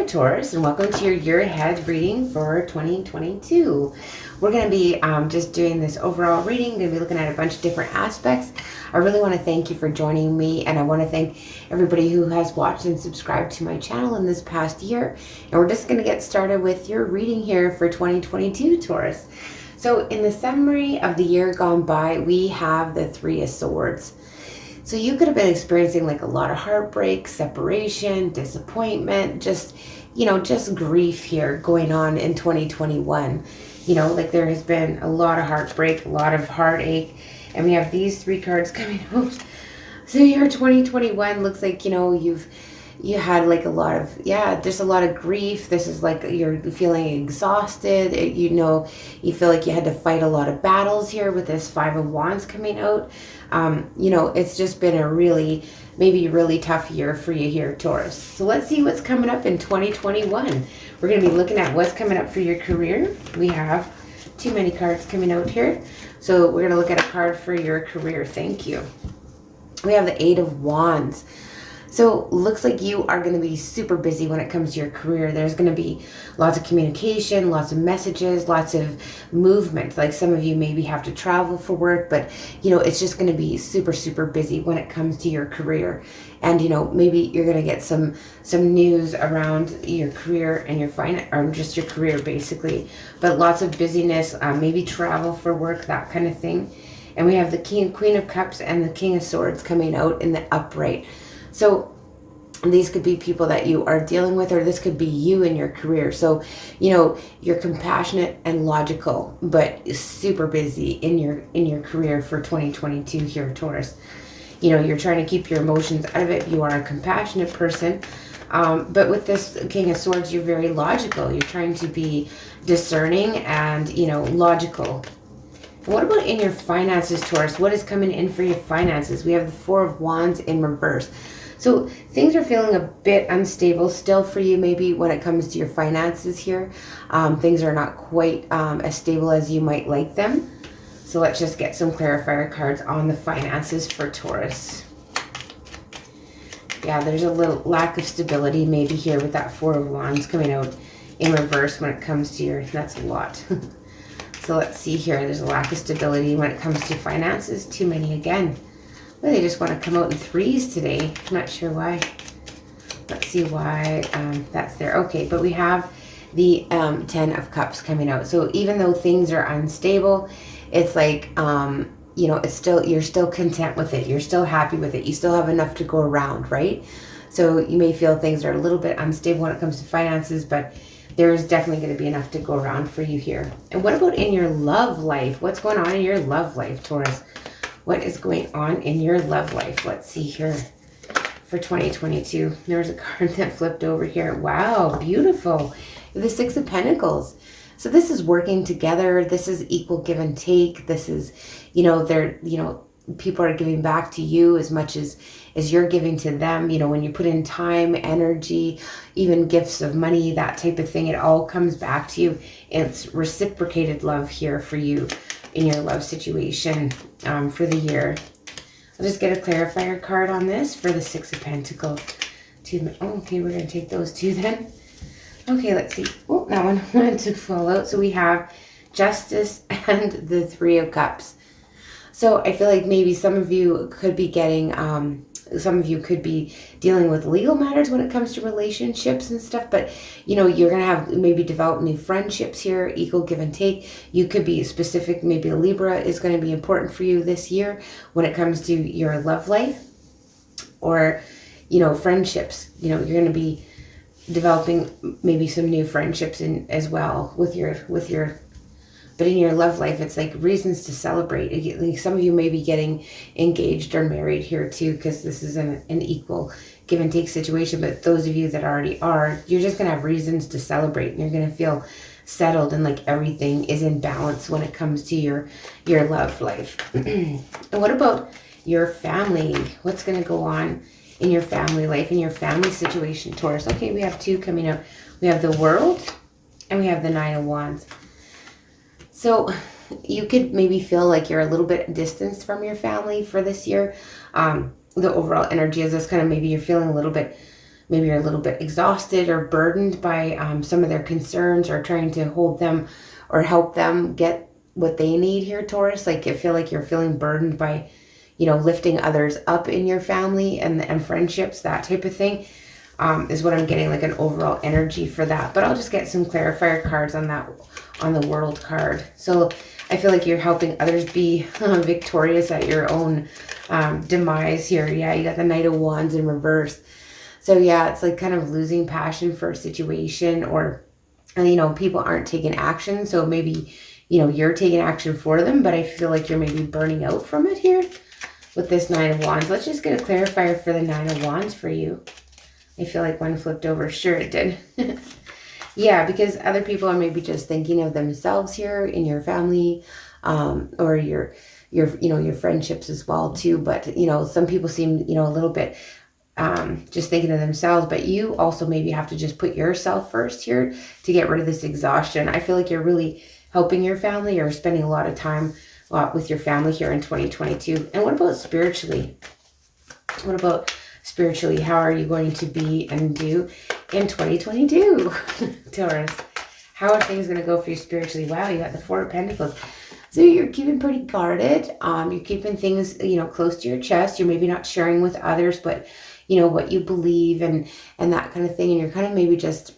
Taurus, and welcome to your year ahead reading for 2022. We're going to be just doing this overall reading. Going to be looking at a bunch of different aspects. I really want to thank you for joining me, and I want to thank everybody who has watched and subscribed to my channel in this past year. And we're just going to get started with your reading here for 2022, Taurus. So in the summary of the year gone by, we have the Three of Swords. So you could have been experiencing like a lot of heartbreak, separation, disappointment, just grief here going on in 2021. Like there has been a lot of heartbreak, a lot of heartache, and we have these three cards coming out. So your 2021 looks like, you had like a lot of, there's a lot of grief. This is like you're feeling exhausted. You feel like you had to fight a lot of battles here with this Five of Wands coming out. It's just been a really tough year for you here, Taurus. So let's see what's coming up in 2021. We're going to be looking at what's coming up for your career. We have too many cards coming out here. So we're going to look at a card for your career. Thank you. We have the Eight of Wands. So looks like you are going to be super busy when it comes to your career. There's going to be lots of communication, lots of messages, lots of movement. Like some of you maybe have to travel for work, but it's just going to be super, super busy when it comes to your career. And maybe you're going to get some news around your career and your finance, or just your career basically. But lots of busyness, maybe travel for work, that kind of thing. And we have the Queen of Cups and the King of Swords coming out in the upright. So these could be people that you are dealing with, or this could be you in your career. So, you're compassionate and logical, but super busy in your career for 2022 here, Taurus. You're trying to keep your emotions out of it. You are a compassionate person. But with this King of Swords, you're very logical. You're trying to be discerning and, logical. What about in your finances, Taurus? What is coming in for your finances? We have the Four of Wands in reverse. So things are feeling a bit unstable still for you, maybe when it comes to your finances here. Things are not quite as stable as you might like them. So let's just get some clarifier cards on the finances for Taurus. Yeah, there's a little lack of stability maybe here with that Four of Wands coming out in reverse when it comes to your, that's a lot. So let's see here. There's a lack of stability when it comes to finances. Too many again. Well, they just want to come out in threes today. I'm not sure why. Let's see why that's there. Okay, but we have the Ten of Cups coming out. So even though things are unstable, it's like, it's still, you're still content with it. You're still happy with it. You still have enough to go around, right? So you may feel things are a little bit unstable when it comes to finances, but there is definitely going to be enough to go around for you here. And what about in your love life? What's going on in your love life, Taurus? What is going on in your love life? Let's see here for 2022. There's a card that flipped over here. Wow, beautiful. The Six of Pentacles. So this is working together. This is equal give and take. This is, people are giving back to you as much as you're giving to them. When you put in time, energy, even gifts of money, that type of thing, it all comes back to you. It's reciprocated love here for you in your love situation for the year. I'll just get a clarifier card on this for the Six of Pentacles. Okay, we're going to take those two then. Okay, let's see. Oh, that one wanted to fall out. So we have Justice and the Three of Cups. So I feel like maybe some of you could be getting, some of you could be dealing with legal matters when it comes to relationships and stuff, but you're going to have maybe develop new friendships here, equal give and take. You could be specific, maybe a Libra is going to be important for you this year when it comes to your love life or, friendships. You're going to be developing maybe some new friendships in as well with your but in your love life, it's like reasons to celebrate. Like some of you may be getting engaged or married here too, because this is an equal give and take situation. But those of you that already are, you're just going to have reasons to celebrate. And you're going to feel settled and like everything is in balance when it comes to your love life. And what about your family? What's going to go on in your family life, in your family situation, Taurus? Okay, we have two coming up. We have the World and we have the Nine of Wands. So you could maybe feel like you're a little bit distanced from your family for this year. The overall energy is this kind of maybe you're feeling a little bit maybe you're a little bit exhausted or burdened by some of their concerns, or trying to hold them or help them get what they need here, Taurus. Like, I feel like you're feeling burdened by, lifting others up in your family and friendships, that type of thing, is what I'm getting, like an overall energy for that. But I'll just get some clarifier cards on that, on the World card. So I feel like you're helping others be victorious at your own demise here. Yeah, you got the Knight of Wands in reverse. So yeah, it's like kind of losing passion for a situation, or, people aren't taking action. So maybe, you're taking action for them, but I feel like you're maybe burning out from it here with this Nine of Wands. Let's just get a clarifier for the Nine of Wands for you. I feel like one flipped over. Sure, it did. Yeah, because other people are maybe just thinking of themselves here in your family, or your friendships as well too. But, some people seem, a little bit just thinking of themselves, but you also maybe have to just put yourself first here to get rid of this exhaustion. I feel like you're really helping your family, or spending a lot of time with your family here in 2022. And what about spiritually? What about spiritually? How are you going to be and do in 2022, Taurus? How are things going to go for you spiritually? Wow, you got the Four of Pentacles. So you're keeping pretty guarded. You're keeping things, close to your chest. You're maybe not sharing with others, but, what you believe and that kind of thing. And you're kind of maybe just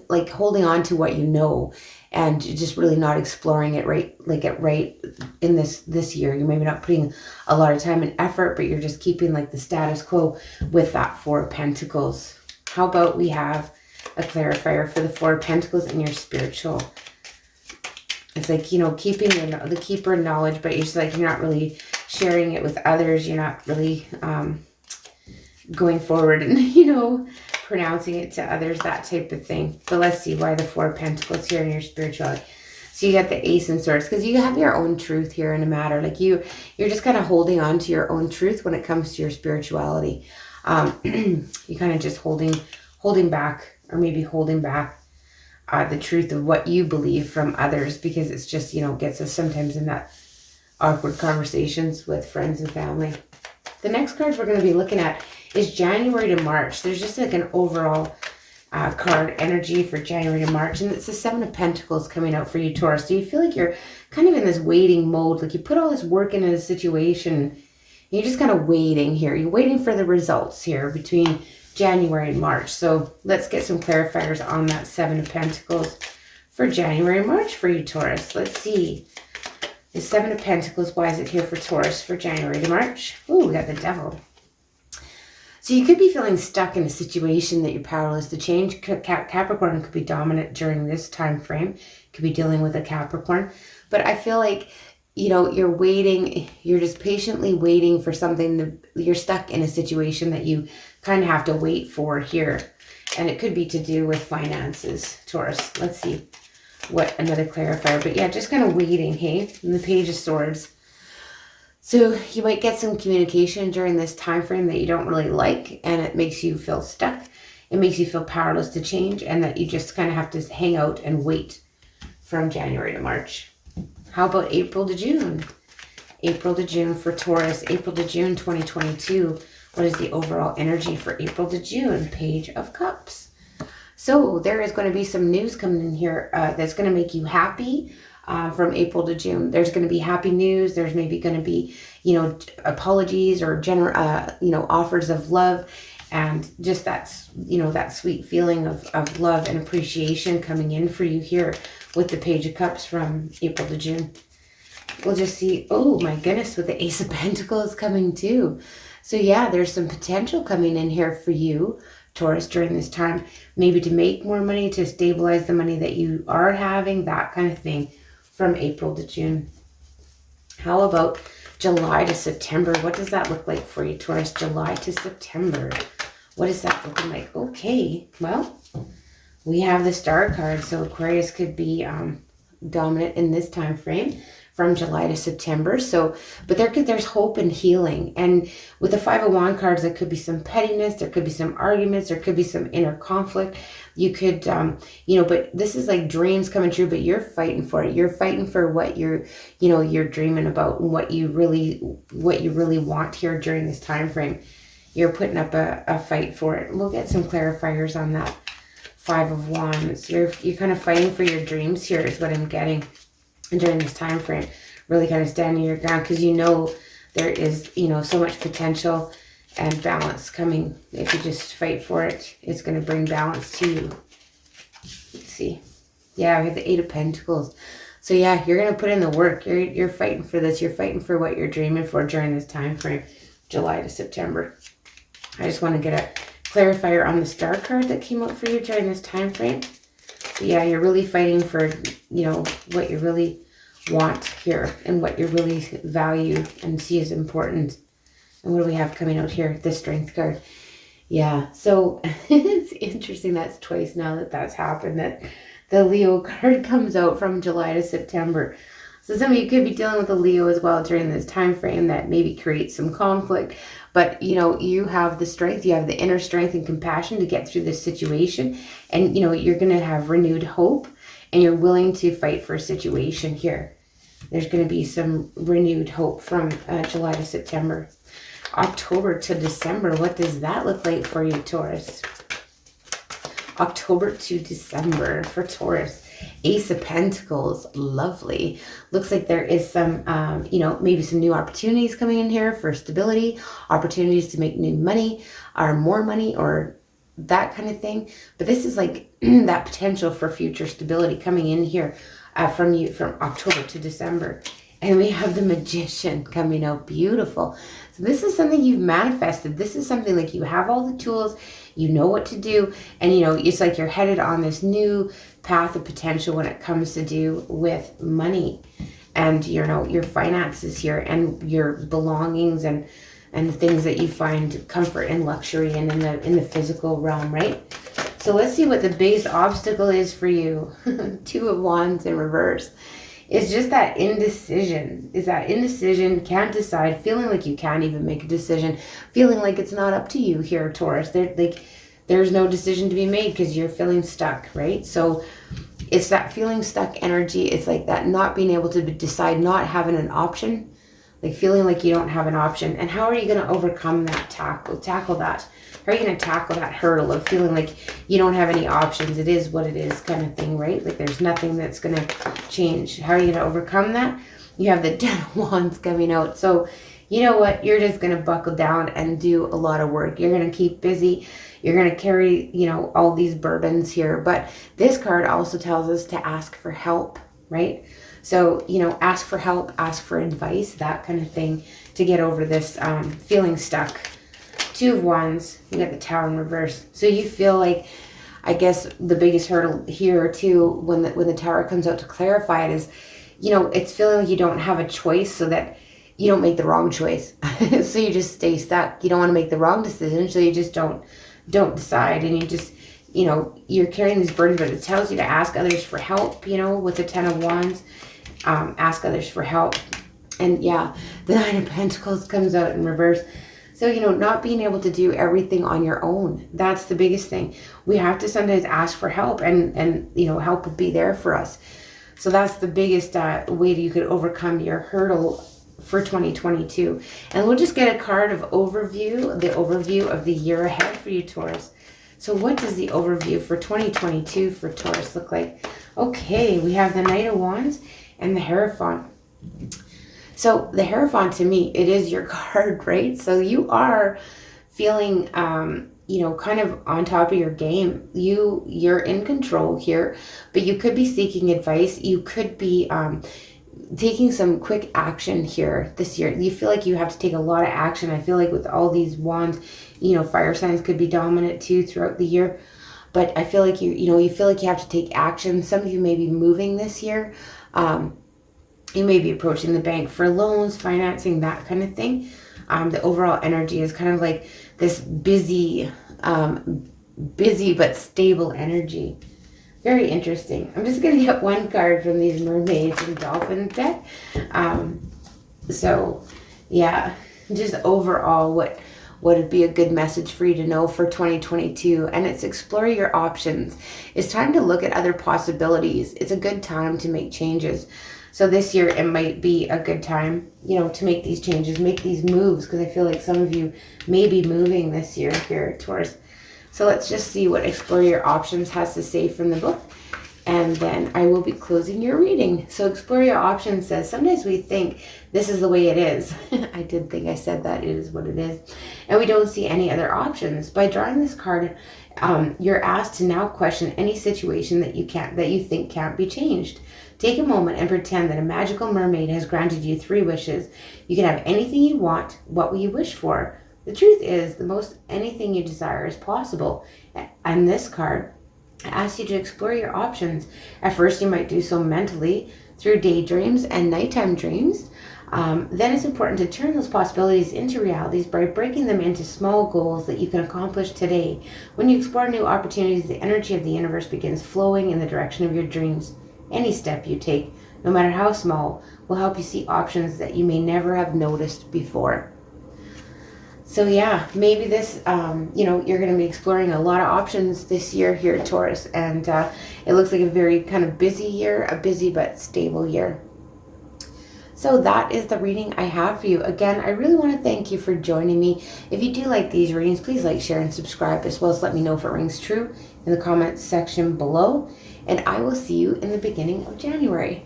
like holding on to what you know, and just really not exploring it right in this year. You're maybe not putting a lot of time and effort, but you're just keeping like the status quo with that Four of Pentacles. How about we have a clarifier for the Four of Pentacles in your spiritual? It's like, keeping the keeper knowledge, but you're just like, you're not really sharing it with others. You're not really going forward and, pronouncing it to others, that type of thing. But let's see why the Four of Pentacles here in your spirituality. So you got the Ace and Swords, because you have your own truth here in a matter. Like you're just kind of holding on to your own truth when it comes to your spirituality. You're kind of just holding back, or maybe holding back the truth of what you believe from others, because it's just, gets us sometimes in that awkward conversations with friends and family. The next cards we're going to be looking at is January to March. There's just like an overall card energy for January to March, and it's the Seven of Pentacles coming out for you, Taurus. So you feel like you're kind of in this waiting mode, like you put all this work into a situation, and you're just kind of waiting here. You're waiting for the results here between January and March. So let's get some clarifiers on that Seven of Pentacles for January and March for you, Taurus. Let's see. The Seven of Pentacles, why is it here for Taurus for January to March? Oh, we got the Devil. So you could be feeling stuck in a situation that you're powerless to change. Capricorn could be dominant during this time frame. Could be dealing with a Capricorn. But I feel like, you're waiting. You're just patiently waiting for something. You're stuck in a situation that you kind of have to wait for here. And it could be to do with finances, Taurus. Let's see what another clarifier. But yeah, just kind of waiting, hey? And the Page of Swords. So you might get some communication during this time frame that you don't really like, and it makes you feel stuck. It makes you feel powerless to change, and that you just kind of have to hang out and wait from January to March. How about April to June? April to June for Taurus. April to June 2022. What is the overall energy for April to June? Page of Cups. So there is going to be some news coming in here that's going to make you happy. From April to June, there's going to be happy news. There's maybe going to be, apologies or offers of love, and just that sweet feeling of love and appreciation coming in for you here with the Page of Cups from April to June. We'll just see. Oh my goodness, with the Ace of Pentacles coming too. So yeah, there's some potential coming in here for you, Taurus, during this time, maybe to make more money, to stabilize the money that you are having, that kind of thing. From April to June. How about July to September? What does that look like for you, Taurus? July to September. What is that looking like? Okay, well, we have the Star card, so Aquarius could be dominant in this time frame from July to September. So, but there's hope and healing. And with the Five of Wands cards, there could be some pettiness, there could be some arguments, there could be some inner conflict. You could, but this is like dreams coming true, but you're fighting for it. You're fighting for what you're dreaming about, and what you really want here during this time frame. you're putting up a fight for it. We'll get some clarifiers on that. 5 of Wands. You're kind of fighting for your dreams here is what I'm getting. And during this time frame, really kind of standing your ground because you know there is, you know, so much potential and balance coming. If you just fight for it, it's going to bring balance to you. Let's see. Yeah, we have the 8 of Pentacles. So yeah, you're going to put in the work. You're fighting for this. You're fighting for what you're dreaming for during this time frame, July to September. I just want to get a clarifier on the Star card that came out for you during this time frame. But yeah, you're really fighting for, you know, what you really want here and what you really value and see as important. And what do we have coming out here? The Strength card. Yeah, so it's interesting that's twice now that that's happened, that the Leo card comes out from July to September. So some of you could be dealing with a Leo as well during this time frame that maybe creates some conflict. But, you know, you have the strength, you have the inner strength and compassion to get through this situation. And, you know, you're going to have renewed hope and you're willing to fight for a situation here. There's going to be some renewed hope from July to September. October to December, what does that look like for you, Taurus? October to December for Taurus. Ace of Pentacles, lovely. Looks like there is some, you know, maybe some new opportunities coming in here for stability, opportunities to make new money or more money or that kind of thing. But this is like that potential for future stability coming in here from you from October to December. And we have the Magician coming out. Beautiful. So this is something you've manifested. This is something like you have all the tools, you know what to do, and you know, it's like you're headed on this new path of potential when it comes to do with money and, you know, your finances here and your belongings and the things that you find comfort and luxury in the physical realm, right? So let's see what the biggest obstacle is for you. 2 of Wands in reverse. It's just that indecision. Is that indecision, can't decide, feeling like you can't even make a decision, feeling like it's not up to you here, Taurus. There's no decision to be made because you're feeling stuck, right? So it's that feeling stuck energy. It's like that not being able to decide, not having an option, like feeling like you don't have an option. And how are you going to overcome that, tackle that? How are you going to tackle that hurdle of feeling like you don't have any options? It is what it is kind of thing, right? Like there's nothing that's going to change. How are you going to overcome that? You have the 10 of Wands coming out. So you know what? You're just going to buckle down and do a lot of work. You're going to keep busy. You're going to carry, you know, all these burdens here. But this card also tells us to ask for help, right? So, you know, ask for help, ask for advice, that kind of thing to get over this feeling stuck. 2 of Wands, you got the Tower in reverse. So you feel like, I guess the biggest hurdle here too, when the Tower comes out to clarify it is, you know, it's feeling like you don't have a choice so that you don't make the wrong choice. So you just stay stuck. You don't want to make the wrong decision, so you just don't decide, and you just, you know, you're carrying these burdens, but it tells you to ask others for help, you know, with the 10 of Wands. Ask others for help. And yeah, the 9 of Pentacles comes out in reverse. So, you know, not being able to do everything on your own. That's the biggest thing. We have to sometimes ask for help and you know, help will be there for us. So that's the biggest way that you could overcome your hurdle for 2022. And we'll just get a card of overview, the overview of the year ahead for you, Taurus. So what does the overview for 2022 for Taurus look like? Okay, we have the Knight of Wands and the Hierophant. So the Hierophant, to me, it is your card, right? So you are feeling, you know, kind of on top of your game. You're in control here, but you could be seeking advice. You could be taking some quick action here this year. You feel like you have to take a lot of action. I feel like with all these wands, you know, fire signs could be dominant too throughout the year. But I feel like you feel like you have to take action. Some of you may be moving this year. You may be approaching the bank for loans, financing, that kind of thing. The overall energy is kind of like this busy but stable energy. Very interesting. I'm just going to get one card from these mermaids and dolphins deck. So, yeah, just overall what would be a good message for you to know for 2022. And it's explore your options. It's time to look at other possibilities. It's a good time to make changes. So this year it might be a good time, you know, to make these changes, make these moves, because I feel like some of you may be moving this year here, Taurus. So let's just see what Explore Your Options has to say from the book. And then I will be closing your reading. So Explore Your Options says, sometimes we think this is the way it is. I did think I said that. It is what it is. And we don't see any other options. By drawing this card, you're asked to now question any situation that you think can't be changed. Take a moment and pretend that a magical mermaid has granted you 3 wishes. You can have anything you want. What will you wish for? The truth is, the most anything you desire is possible. And this card asks you to explore your options. At first, you might do so mentally through daydreams and nighttime dreams. Then it's important to turn those possibilities into realities by breaking them into small goals that you can accomplish today. When you explore new opportunities, the energy of the universe begins flowing in the direction of your dreams. Any step you take, no matter how small, will help you see options that you may never have noticed before. So yeah, maybe this, you're going to be exploring a lot of options this year here, Taurus. And it looks like a very kind of busy year, a busy but stable year. So that is the reading I have for you. Again, I really want to thank you for joining me. If you do like these readings, please like, share, and subscribe, as well as let me know if it rings true in the comments section below. And I will see you in the beginning of January.